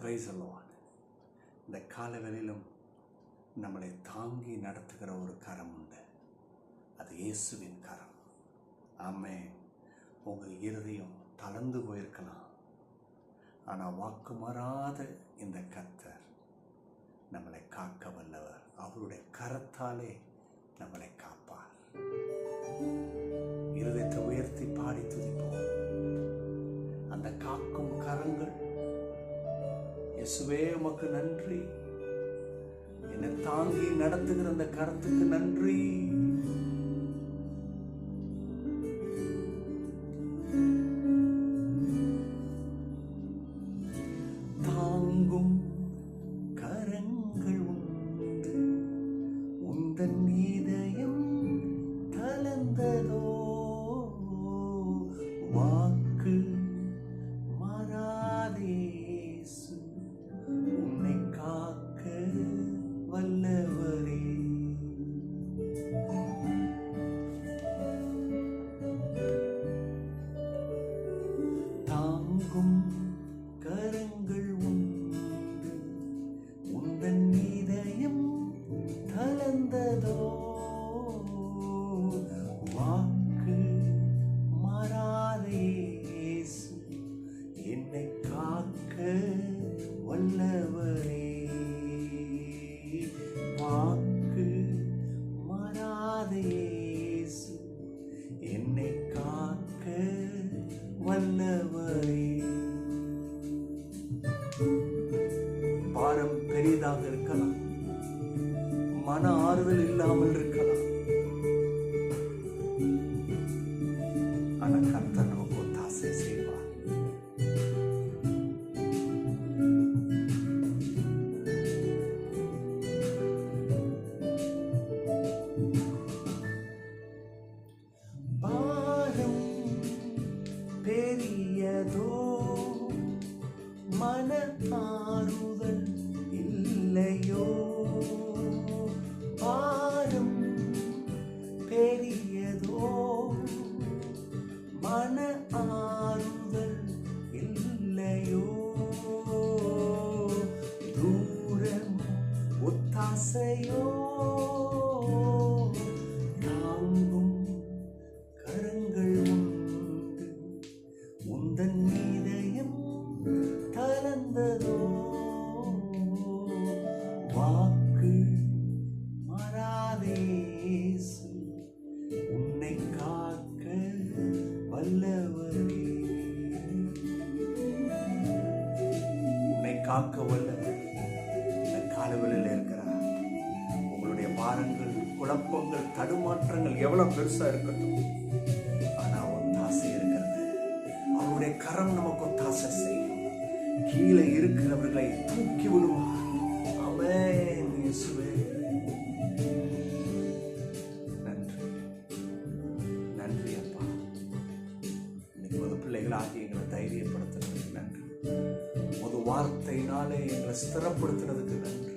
Price அல்லாஹ். இந்த காலவெளியிலும் நம்மளை தாங்கி நடத்துகிற ஒரு கரம் உண்டு. அது இயேசுவின் கரம். ஆமென். உங்கள் இருதயம் தளர்ந்து போயிருக்கலாம், ஆனால் வாக்கு மாறாத இந்த கர்த்தர் நம்மளை காக்க வல்லவர். அவருடைய கரத்தாலே நம்மளை காப்பார். இருதயத்தை உயர்த்தி பாடி துதிப்போம். அந்த காக்கும் கரங்கள், இயேசுவே உமக்கு நன்றி. என்னை தாங்கி நடத்துகிற அந்த கரத்துக்கு நன்றி. தாங்கும் கரங்கள் உண்டு, உந்தன் இதயம் தளர்ந்ததோ, வாக்கு மாறாதேசு உன்னை காக்க வல்லவரே. தாங்கும் கரங்கள் உண்டு, உந்தன் இதயம் தளர்ந்ததோ, வாக்கு மாறாதேசு என்னை காக்க வல்லவரே. வாக்கு மாறாதேசு என்னை காக்க வல்லவரே. பாரம் பெரிதாக இருக்கலாம், மன ஆறுதல் இல்லாமல் இருக்கலாம், ஆனா கர்த்தர் நமக்கு ஒத்தாசை செய்வார். பாரம் பெரியதோ, மன ஆறுதல் இல்லையோ, பாரம் பெரியதோ, மன ஆறுதல் இல்லையோ, தூரம் ஒத்தாசையோ, தாங்கும் கரங்கள் உண்டு, உந்தன் இதயம் தளர்ந்ததோ, வாக்கு மாறாதேசு உன்னை காக்க வல்லவரே. உன்னை காக்க வல்லவர் இந்த காலவெளியில் இருக்கிறார். உங்களுடைய பாரங்கள், குழப்பங்கள், தடுமாற்றங்கள் எவ்வளவு பெருசா இருக்கட்டும், ஆனா ஒத்தாசை இருக்கிறது. அவருடைய கரம் நமக்கு ஒத்தாசை செய்யும். கீழே இருக்கிறவர்களை தூக்கி விடுவார். ஆமென். இயேசுவே நன்றி, நன்றி அப்பா. இன்னைக்கு ஒரு பிள்ளைகளாகி எங்களை தைரியப்படுத்துறதுக்கு நன்றி. ஒரு வார்த்தையினாலே எங்களை ஸ்திரப்படுத்துறதுக்கு நன்றி.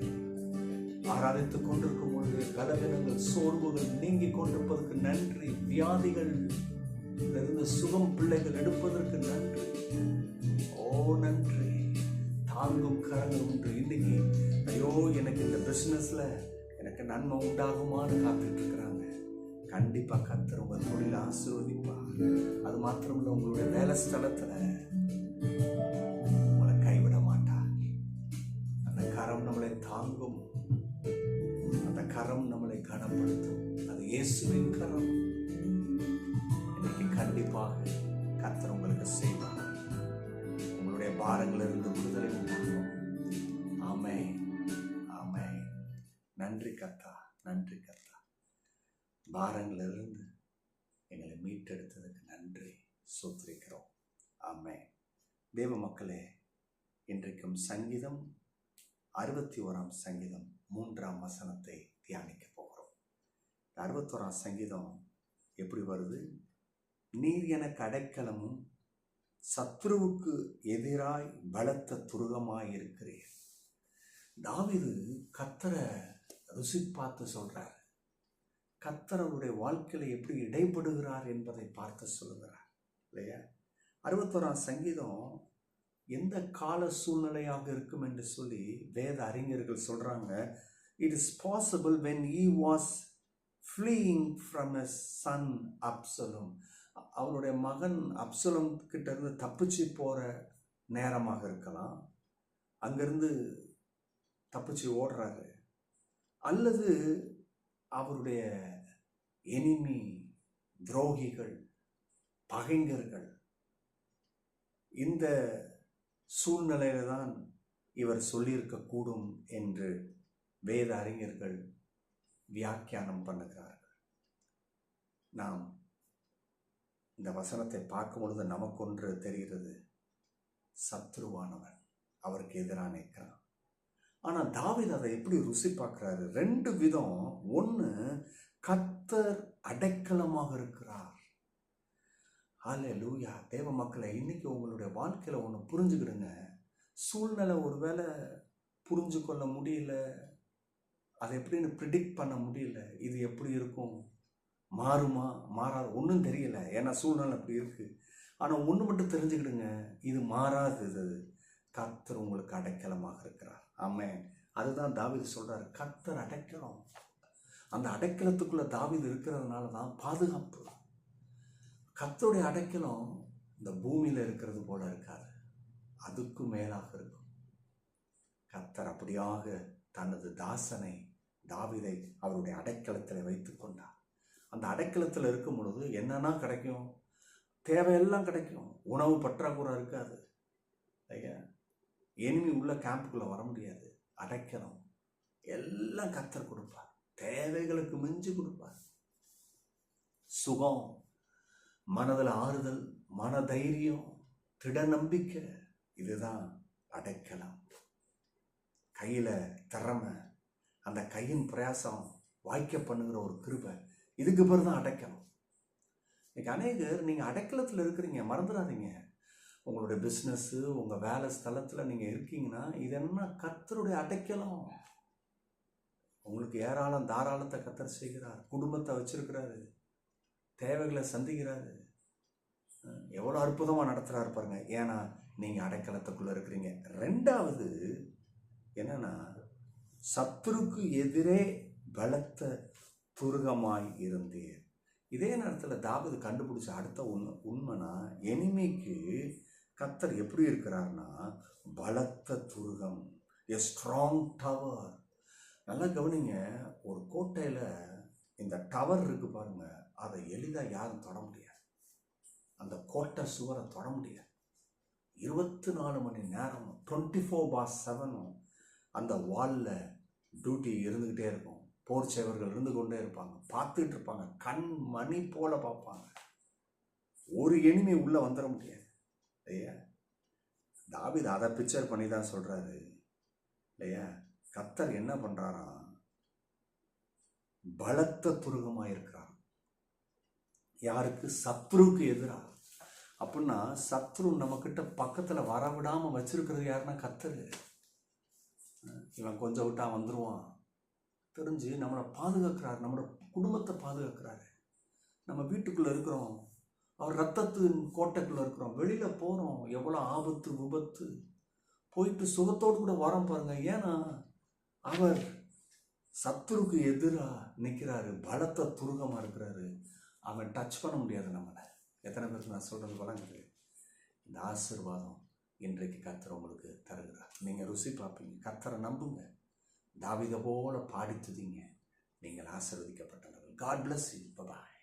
ஆராதித்துக் கொண்டிருக்கும் பொழுது கலவரங்கள், சோர்வுகள் நீங்கி கொண்டிருப்பதற்கு நன்றி. வியாதிகள் இருந்து சுகம் பிள்ளைகள் எடுப்பதற்கு நன்றி. ஓ நன்றி. தாங்கும் கரங்கள் உண்டு. இன்னைக்கு ஐயோ எனக்கு இந்த பிசினஸ்ல எனக்கு நன்மை உண்டாகுமான்னு காத்துட்டு இருக்கிறாங்க. கண்டிப்பா கர்த்தர் உங்க தொழில் ஆசீர்வதிப்பார். அது மாத்திரமில்லை, உங்களுடைய வேலை ஸ்தலத்துல உங்களை கைவிட மாட்டார். அந்த கரம் நம்மளை தாங்கும், அந்த கரம் நம்மளை கனப்படுத்தும். அது இயேசுவின் கரம். இன்னைக்கு கண்டிப்பாக கர்த்தர் உங்களுக்கு செய்வார். உங்களுடைய பாரங்களிலிருந்து விடுதலை உண்டாகும். ஆமென், ஆமென். நன்றி கர்த்தா, நன்றி கர்த்தா. பாரங்களிலிருந்து எங்களை மீட்டெடுத்ததுக்கு நன்றி, ஸ்தோத்திரிக்கிறோம். ஆமென். தேவ மக்களே, இன்றைக்கும் சங்கீதம் 61 சங்கீதம் 3 வசனத்தை தியானிக்க போகிறோம். 61 சங்கீதம் எப்படி வருது? நீர் எனக்கு அடைக்கலமும் சத்ருவுக்கு எதிராய் பலத்த துருகமாய் இருக்கிறீர். தாவீது கர்த்தரை ருசி பார்த்து சொல்றார். கர்த்தர் அவருடைய வாழ்க்கையில எப்படி இடைப்படுகிறார் என்பதை பார்த்து சொல்லுகிறார் இல்லையா? 61 சங்கீதம் எந்த கால சூழ்நிலையாக இருக்கும் என்று சொல்லி வேத அறிஞர்கள் சொல்றாங்க. It is possible when he was fleeing from his son Absalom. அவருடைய மகன் அப்சலோம் கிட்ட இருந்து தப்பிச்சு போற நேரமாக இருக்கலாம். அங்கிருந்து தப்பிச்சு ஓடுறாரு. அல்லது அவருடைய எனிமி, துரோகிகள், பகைஞர்கள், இந்த சூழ்நிலையில தான் இவர் சொல்லியிருக்கக்கூடும் என்று வேத அறிஞர்கள் வியாக்கியானம் பண்ணுகிறார்கள். நாம் இந்த வசனத்தை பார்க்கும் பொழுது நமக்கு ஒன்று தெரிகிறது. சத்ருவானவன் அவருக்கு எதிராக நிற்கிறான். ஆனால் தாவீது அதை எப்படி ருசி பார்க்கிறாரு? 2 விதம். ஒன்று, கர்த்தர் அடைக்கலமாக இருக்கிறார். ஹல்லேலூயா. தேவ மக்களை, இன்னைக்கு உங்களுடைய வாழ்க்கையில் ஒன்று புரிஞ்சுக்கிடுங்க. சூழ்நிலை ஒருவேளை புரிஞ்சு கொள்ள முடியல, அதை எப்படின்னு ப்ரிடிக்ட் பண்ண முடியல. இது எப்படி இருக்கும், மாறுமா மாறாது, ஒன்றும் தெரியல. ஏன்னா சூழ்நிலை அப்படி இருக்கு. ஆனால் ஒன்று மட்டும் தெரிஞ்சுக்கிடுங்க, இது மாறாதது. கர்த்தர் உங்களுக்கு அடைக்கலமாக இருக்கிறார். ஆமென். அதுதான் தாவீது சொல்றாரு, கர்த்தர் அடைக்கலம். அந்த அடைக்கலத்துக்குள்ள தாவீது இருக்கிறதுனால தான் பாதுகாப்பு. கர்த்தருடைய அடைக்கலம் இந்த பூமியில இருக்கிறது போல இருக்காது, அதுக்கு மேலாக இருக்கும். கர்த்தர் அப்படியாக தனது தாசனை தாவீதை அவருடைய அடைக்கலத்தில் வைத்துக் கொண்டார். அந்த அடைக்கலத்தில் இருக்கும் பொழுது என்னன்னா கிடைக்கும்? தேவையெல்லாம் கிடைக்கும். உணவு பற்றாக்குறை இருக்காது. ஐயா, எனிமி உள்ள கேம்புக்குள்ள வர முடியாது. அடைக்கலம் எல்லாம் கர்த்தர் கொடுப்பார். தேவைகளுக்கு மிஞ்சி கொடுப்பார். சுகம், மனதில் ஆறுதல், மன தைரியம், திட நம்பிக்கை, இதுதான் அடைக்கலம். கையில திறமை, அந்த கையின் பிரயாசம் வாய்க்க பண்ணுகிற ஒரு கிருபை, இதுக்கு பேர் தான் அடைக்கலம். இன்னைக்கு அநேகர் நீங்க அடைக்கலத்தில் இருக்கிறீங்க, மறந்துடாதீங்க. உங்களுடைய பிஸ்னஸ்ஸு, உங்கள் வேலை ஸ்தலத்தில் நீங்கள் இருக்கீங்கன்னா இது என்ன? கர்த்தருடைய அடைக்கலம். உங்களுக்கு ஏராளம் தாராளத்தை கர்த்தர் செய்கிறார். குடும்பத்தை வச்சிருக்கிறாரு, தேவைகளை சந்திக்கிறாரு, எவ்வளோ அற்புதமாக நடத்துகிறாரு பாருங்க. ஏன்னா நீங்கள் அடைக்கலத்துக்குள்ளே இருக்கிறீங்க. 2வது என்னன்னா, சத்துருக்கு எதிரே பலத்த துருகமாய் இருந்தீர். இதே நேரத்தில் தாவீது கண்டுபிடிச்ச அடுத்த உண்மைனா, எனிமிக்கு கர்த்தர் எப்படி இருக்கிறார்னா பலத்த துருகம், எ ஸ்ட்ராங் டவர். நல்லா கவனிங்க, ஒரு கோட்டையில் இந்த டவர் இருக்கு பாருங்க, அதை எளிதாக யாரும் தொட முடியாது. அந்த கோட்டை சுவரை தொட முடியாது. 24 மணி நேரம் 24/7 அந்த வாலில் டியூட்டி இருந்துக்கிட்டே இருக்கும். போர் சேவர்கள் இருந்து கொண்டே இருப்பாங்க, பார்த்துட்டு இருப்பாங்க, கண் மணி போல பார்ப்பாங்க. ஒரு எனிமி உள்ள வந்துட முடியாது. இல்லையா? தாவீது அதை பிக்சர் பண்ணி தான் சொல்றாரு இல்லையா? கர்த்தர் என்ன பண்றாராம்? பலத்த துருகமாக இருக்கிறார். யாருக்கு? சத்ருக்கு எதிராக. அப்படின்னா சத்ரு நம்ம கிட்ட பக்கத்துல வரவிடாம வச்சிருக்கிறது யாருன்னா கர்த்தர். இவன் கொஞ்சம் விட்டா வந்துருவான் தெரிஞ்சு நம்மளை பாதுகாக்கிறார், நம்மளோட குடும்பத்தை பாதுகாக்கிறாரு. நம்ம வீட்டுக்குள்ள இருக்கிறோம், அவர் ரத்தத்தின் கோட்டைக்குள்ள இருக்கிறோம், வெளியில போறோம், எவ்வளோ ஆபத்து விபத்து, போயிட்டு சுகத்தோடு கூட வரோம் பாருங்க. ஏன்னா அவர் சத்துருக்கு எதிராக நிற்கிறாரு, பலத்த துருகமா இருக்கிறாரு. அவன் டச் பண்ண முடியாது நம்மளை. எத்தனை பேருக்கு நான் சொல்றது வழங்குது? இந்த ஆசீர்வாதம் இன்றைக்கு கர்த்தர் உங்களுக்கு தருகிறார். நீங்க ருசி பார்ப்பீங்க. கர்த்தரை நம்புங்க. தாவீதை போல பாடி துதிங்க. நீங்கள் ஆசீர்வதிக்கப்பட்டவர்கள். God bless you. Bye bye.